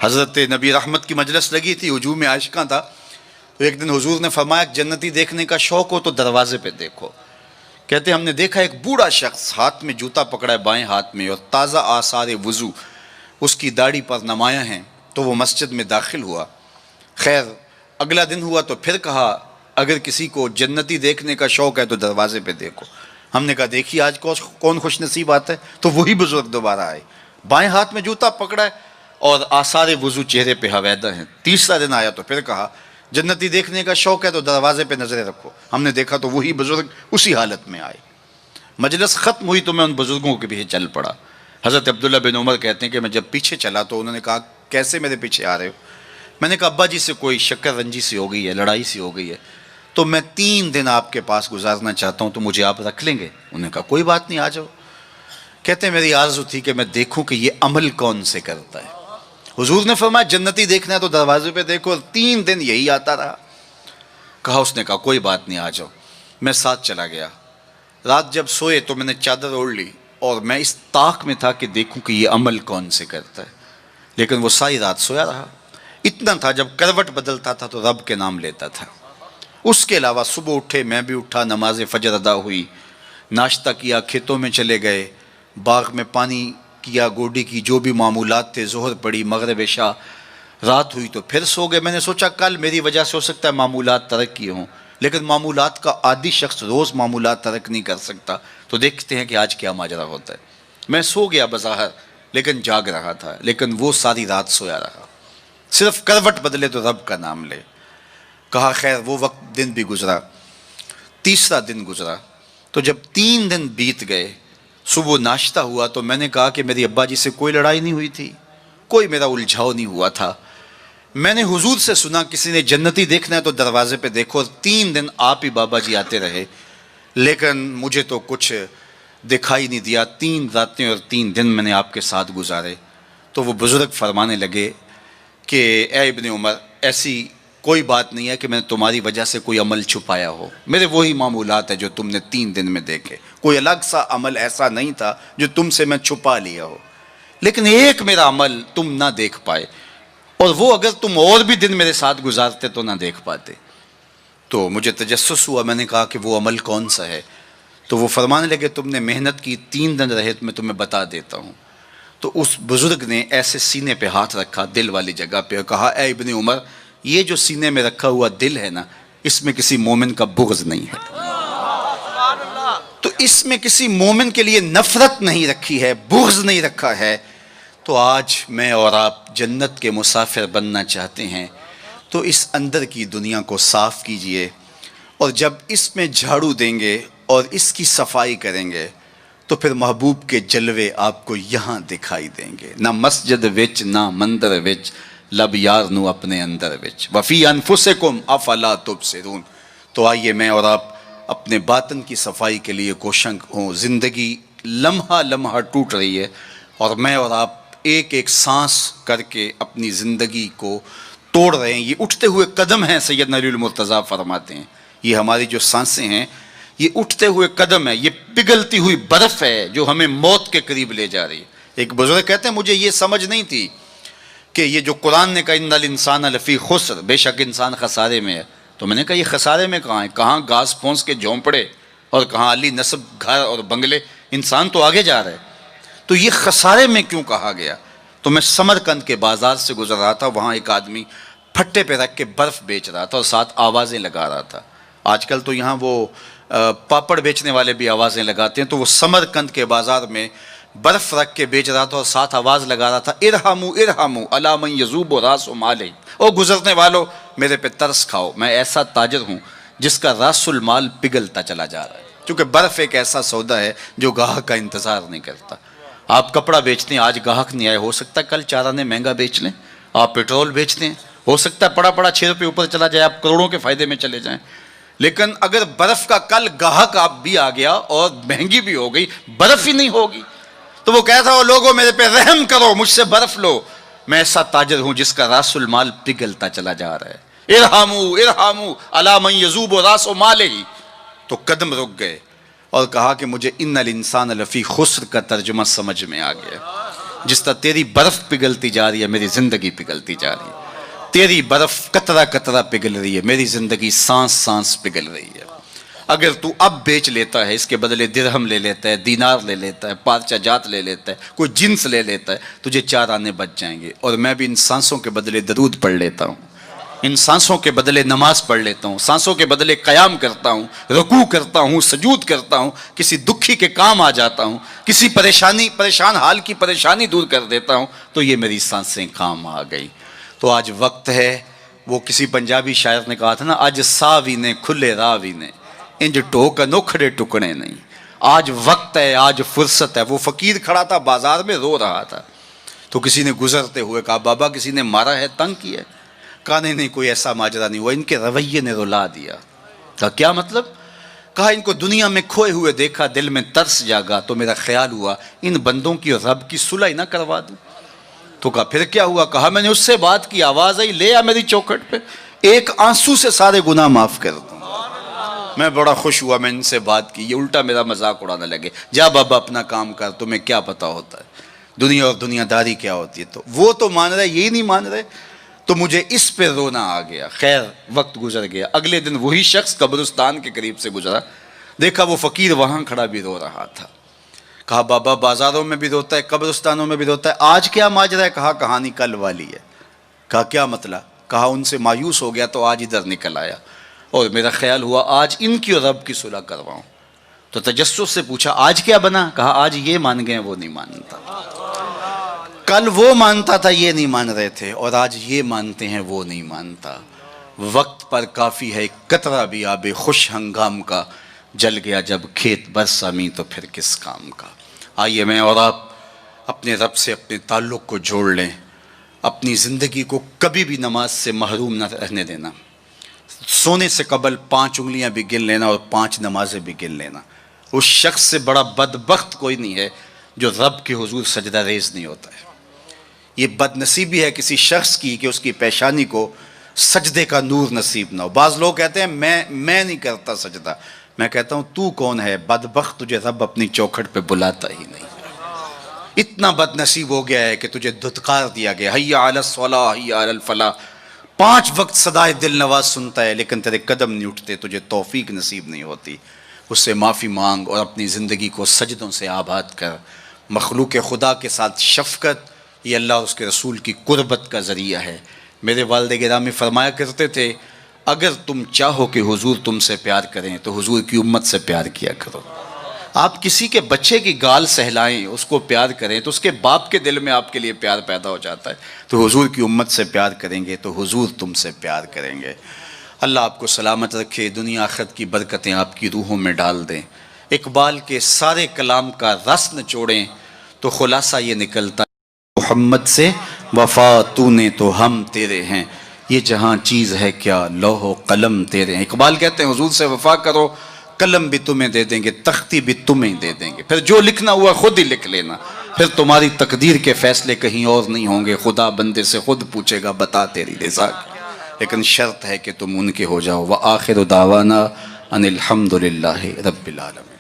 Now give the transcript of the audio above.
حضرت نبی رحمت کی مجلس لگی تھی، ہجوم عاشقاں تھا، تو ایک دن حضور نے فرمایا جنتی دیکھنے کا شوق ہو تو دروازے پہ دیکھو. کہتے ہم نے دیکھا ایک بوڑھا شخص ہاتھ میں جوتا پکڑا ہے بائیں ہاتھ میں، اور تازہ آثار وضو اس کی داڑھی پر نمایاں ہیں. تو وہ مسجد میں داخل ہوا. خیر اگلا دن ہوا تو پھر کہا اگر کسی کو جنتی دیکھنے کا شوق ہے تو دروازے پہ دیکھو. ہم نے کہا دیکھیے آج کون خوش نصیب آتا ہے. تو وہی بزرگ دوبارہ آئے، بائیں ہاتھ میں جوتا پکڑا ہے اور آثار وضو چہرے پہ حویدہ ہیں. تیسرا دن آیا تو پھر کہا جنتی دیکھنے کا شوق ہے تو دروازے پہ نظریں رکھو. ہم نے دیکھا تو وہی بزرگ اسی حالت میں آئے. مجلس ختم ہوئی تو میں ان بزرگوں کے پیچھے چل پڑا. حضرت عبداللہ بن عمر کہتے ہیں کہ میں جب پیچھے چلا تو انہوں نے کہا کیسے میرے پیچھے آ رہے ہو؟ میں نے کہا ابا جی سے کوئی شکر رنجی سی ہو گئی ہے، لڑائی سی ہو گئی ہے، تو میں 3 دن آپ کے پاس گزارنا چاہتا ہوں، تو مجھے آپ رکھ لیں گے؟ انہوں نے کہا کوئی بات نہیں، آ جاؤ. کہتے ہیں میری آرزو تھی کہ میں دیکھوں کہ یہ عمل کون سے کرتا ہے. حضور نے فرمایا جنتی دیکھنا ہے تو دروازے پہ دیکھو، اور 3 دن یہی آتا رہا. کہا اس نے کہا کوئی بات نہیں، آ جاؤ. میں ساتھ چلا گیا. رات جب سوئے تو میں نے چادر اوڑھ لی اور میں اس طاق میں تھا کہ دیکھوں کہ یہ عمل کون سے کرتا ہے. لیکن وہ ساری رات سویا رہا. اتنا تھا جب کروٹ بدلتا تھا تو رب کے نام لیتا تھا. اس کے علاوہ صبح اٹھے، میں بھی اٹھا، نماز فجر ادا ہوئی، ناشتہ کیا، کھیتوں میں چلے گئے، باغ میں پانی کیا، گوڈی کی جو بھی معمولات تھے، ظہر پڑی، مغرب عشاء، رات ہوئی تو پھر سو گئے. میں نے سوچا کل میری وجہ سے ہو سکتا ہے معمولات ترک کیے ہوں، لیکن معمولات کا عادی شخص روز معمولات ترک نہیں کر سکتا. تو دیکھتے ہیں کہ آج کیا ماجرا ہوتا ہے. میں سو گیا بظاہر لیکن جاگ رہا تھا، لیکن وہ ساری رات سویا رہا. صرف کروٹ بدلے تو رب کا نام لے. کہا خیر وہ وقت دن بھی گزرا. تیسرا دن گزرا تو جب 3 دن بیت گئے، صبح ناشتہ ہوا تو میں نے کہا کہ میری ابا جی سے کوئی لڑائی نہیں ہوئی تھی، کوئی میرا الجھاؤ نہیں ہوا تھا. میں نے حضور سے سنا کسی نے جنتی دیکھنا ہے تو دروازے پہ دیکھو، اور 3 دن آپ ہی بابا جی آتے رہے، لیکن مجھے تو کچھ دکھائی نہیں دیا. 3 راتیں اور 3 دن میں نے آپ کے ساتھ گزارے. تو وہ بزرگ فرمانے لگے کہ اے ابن عمر ایسی کوئی بات نہیں ہے کہ میں نے تمہاری وجہ سے کوئی عمل چھپایا ہو. میرے وہی معمولات ہیں جو تم نے 3 دن میں دیکھے. کوئی الگ سا عمل ایسا نہیں تھا جو تم سے میں چھپا لیا ہو. لیکن ایک میرا عمل تم نہ دیکھ پائے، اور وہ اگر تم اور بھی دن میرے ساتھ گزارتے تو نہ دیکھ پاتے. تو مجھے تجسس ہوا. میں نے کہا کہ وہ عمل کون سا ہے؟ تو وہ فرمانے لگے تم نے محنت کی، 3 دن رہے تو میں تمہیں بتا دیتا ہوں. تو اس بزرگ نے ایسے سینے پہ ہاتھ رکھا دل والی جگہ پہ اور کہا اے ابن عمر یہ جو سینے میں رکھا ہوا دل ہے نا، اس میں کسی مومن کا بغض نہیں ہے. تو اس میں کسی مومن کے لیے نفرت نہیں رکھی ہے، بغض نہیں رکھا ہے. تو آج میں اور آپ جنت کے مسافر بننا چاہتے ہیں تو اس اندر کی دنیا کو صاف کیجئے، اور جب اس میں جھاڑو دیں گے اور اس کی صفائی کریں گے تو پھر محبوب کے جلوے آپ کو یہاں دکھائی دیں گے. نہ مسجد وچ نہ مندر وچ، لب یار نو اپنے اندر وچ، وفی انفسکم افلا تبصرون. تو آئیے میں اور آپ اپنے باطن کی صفائی کے لیے کوشاں ہوں. زندگی لمحہ لمحہ ٹوٹ رہی ہے، اور میں اور آپ ایک ایک سانس کر کے اپنی زندگی کو توڑ رہے ہیں. یہ اٹھتے ہوئے قدم ہیں، سیدنا علی المرتضیٰ فرماتے ہیں. یہ ہماری جو سانسیں ہیں یہ اٹھتے ہوئے قدم ہے، یہ پگھلتی ہوئی برف ہے جو ہمیں موت کے قریب لے جا رہی ہے. ایک بزرگ کہتے ہیں مجھے یہ سمجھ نہیں تھی کہ یہ جو قرآن نے کہا ان الانسان لفی خسر، بے شک انسان خسارے میں ہے. تو میں نے کہا یہ خسارے میں کہاں ہے؟ کہاں گھاس پھونس کے جھونپڑے اور کہاں علی نصب گھر اور بنگلے، انسان تو آگے جا رہا ہے. تو یہ خسارے میں کیوں کہا گیا؟ تو میں سمرقند کے بازار سے گزر رہا تھا، وہاں ایک آدمی پھٹے پہ رکھ کے برف بیچ رہا تھا اور ساتھ آوازیں لگا رہا تھا. آج کل تو یہاں وہ پاپڑ بیچنے والے بھی آوازیں لگاتے ہیں. تو وہ سمرقند کے بازار میں برف رکھ کے بیچ رہا تھا اور ساتھ آواز لگا رہا تھا ارحموا ارحموا علی من یذوب راس مالہ، او گزرنے والو میرے پہ ترس کھاؤ، میں ایسا تاجر ہوں جس کا راس المال پگھلتا چلا جا رہا ہے. کیونکہ برف ایک ایسا سودا ہے جو گاہک کا انتظار نہیں کرتا. آپ کپڑا بیچتے ہیں، آج گاہک نہیں آئے، ہو سکتا ہے کل 4 آنے مہنگا بیچ لیں. آپ پیٹرول بیچتے ہیں، ہو سکتا ہے پڑا پڑا 6 روپے اوپر چلا جائے، آپ کروڑوں کے فائدے میں چلے جائیں. لیکن اگر برف کا کل گاہک آپ بھی آ گیا اور مہنگی بھی ہو گئی، برف ہی نہیں ہوگی. تو وہ کہتا ہے لوگوں میرے پہ رحم کرو، مجھ سے برف لو، میں ایسا تاجر ہوں جس کا راس المال پگھلتا چلا جا رہا ہے. ارحموا ارحموا علی من یذوب راس مالہ. تو قدم رک گئے اور کہا کہ مجھے ان الانسان لفی خسر کا ترجمہ سمجھ میں آ گیا. جس طرح تیری برف پگھلتی جا رہی ہے میری زندگی پگھلتی جا رہی ہے، تیری برف قطرہ قطرہ پگھل رہی ہے، میری زندگی سانس سانس پگھل رہی ہے۔ اگر تو اب بیچ لیتا ہے، اس کے بدلے درہم لے لیتا ہے، دینار لے لیتا ہے، پارچہ جات لے لیتا ہے، کوئی جنس لے لیتا ہے، تجھے 4 آنے بچ جائیں گے۔ اور میں بھی ان سانسوں کے بدلے درود پڑھ لیتا ہوں، ان سانسوں کے بدلے نماز پڑھ لیتا ہوں، سانسوں کے بدلے قیام کرتا ہوں، رکوع کرتا ہوں، سجود کرتا ہوں، کسی دکھی کے کام آ جاتا ہوں، کسی پریشان حال کی پریشانی دور کر دیتا ہوں، تو یہ میری سانسیں کام آ گئی۔ تو آج وقت ہے، وہ کسی پنجابی شاعر نے کہا تھا نا، آج ساوی نے کھلے راوی نے انج ٹوکا نوکھڑے ٹکڑے نہیں۔ آج وقت ہے، آج فرصت ہے۔ وہ فقیر کھڑا تھا بازار میں رو رہا تھا، تو کسی نے گزرتے ہوئے کہا بابا کسی نے مارا ہے، تنگ کیا ہے؟ کہا نہیں کوئی ایسا ماجرا نہیں ہوا، ان کے رویے نے رلا دیا۔ کہا کیا مطلب؟ کہا ان کو دنیا میں کھوئے ہوئے دیکھا، دل میں ترس جاگا، تو میرا خیال ہوا ان بندوں کی اور رب کی صلح نہ کروا دوں۔ تو کہا پھر کیا ہوا؟ کہا میں نے اس سے بات کی، آواز آئی لے آ میری چوکھٹ پہ، ایک آنسو سے سارے گناہ معاف کر دوں۔ میں بڑا خوش ہوا، میں ان سے بات کی، یہ الٹا میرا مذاق اڑانے لگے، جا بابا اپنا کام کر، تمہیں کیا پتا ہوتا ہے دنیا اور دنیا داری کیا ہوتی ہے۔ تو وہ تو مان رہے، یہی نہیں مان رہے، تو مجھے اس پہ رونا آ گیا۔ خیر وقت گزر گیا، اگلے دن وہی شخص قبرستان کے قریب سے گزرا، دیکھا وہ فقیر وہاں کھڑا بھی رو رہا تھا۔ کہا بابا بازاروں میں بھی روتا ہے، قبرستانوں میں بھی روتا ہے، آج کیا ماجرا ہے؟ کہا کہانی کل والی ہے۔ کہا کیا مطلب؟ کہا ان سے مایوس ہو گیا تو آج ادھر نکل آیا، اور میرا خیال ہوا آج ان کی اور رب کی صلح کرواؤں۔ تو تجسس سے پوچھا آج کیا بنا؟ کہا آج یہ مان گئے وہ نہیں مانتا، کل وہ مانتا تھا یہ نہیں مان رہے تھے، اور آج یہ مانتے ہیں وہ نہیں مانتا۔ وقت پر کافی ہے قطرہ بھی آب خوش ہنگام کا، جل گیا جب کھیت برسا می تو پھر کس کام کا۔ آئیے میں اور آپ اپنے رب سے اپنے تعلق کو جوڑ لیں، اپنی زندگی کو کبھی بھی نماز سے محروم نہ رہنے دینا، سونے سے قبل 5 انگلیاں بھی گن لینا اور 5 نمازیں بھی گن لینا۔ اس شخص سے بڑا بدبخت کوئی نہیں ہے جو رب کے حضور سجدہ ریز نہیں ہوتا ہے۔ یہ بد نصیبی ہے کسی شخص کی کہ اس کی پیشانی کو سجدے کا نور نصیب نہ ہو۔ بعض لوگ کہتے ہیں میں نہیں کرتا سجدہ، میں کہتا ہوں تو کون ہے بدبخت، تجھے رب اپنی چوکھٹ پہ بلاتا ہی نہیں۔ اتنا بد نصیب ہو گیا ہے کہ تجھے دھتکار دیا گیا، حی علی الصلاح حی علی الفلاح، 5 وقت صدائے دل نواز سنتا ہے لیکن تیرے قدم نہیں اٹھتے، تجھے توفیق نصیب نہیں ہوتی۔ اس سے معافی مانگ اور اپنی زندگی کو سجدوں سے آباد کر۔ مخلوق خدا کے ساتھ شفقت یہ اللہ اور اس کے رسول کی قربت کا ذریعہ ہے۔ میرے والد گرامی فرمایا کرتے تھے اگر تم چاہو کہ حضور تم سے پیار کریں تو حضور کی امت سے پیار کیا کرو۔ آپ کسی کے بچے کی گال سہلائیں، اس کو پیار کریں تو اس کے باپ کے دل میں آپ کے لیے پیار پیدا ہو جاتا ہے۔ تو حضور کی امت سے پیار کریں گے تو حضور تم سے پیار کریں گے۔ اللہ آپ کو سلامت رکھے، دنیا آخرت کی برکتیں آپ کی روحوں میں ڈال دیں۔ اقبال کے سارے کلام کا رس نچوڑیں تو خلاصہ یہ نکلتا ہے محمد سے وفا تو نے تو ہم تیرے ہیں، یہ جہاں چیز ہے کیا لوح و قلم تیرے ہیں۔ اقبال کہتے ہیں حضور سے وفا کرو، قلم بھی تمہیں دے دیں گے، تختی بھی تمہیں دے دیں گے، پھر جو لکھنا ہوا خود ہی لکھ لینا، پھر تمہاری تقدیر کے فیصلے کہیں اور نہیں ہوں گے، خدا بندے سے خود پوچھے گا بتا تیری رضا کی، لیکن شرط ہے کہ تم ان کے ہو جاؤ۔ وآخر دعوانا ان الحمد للہ رب العالمین۔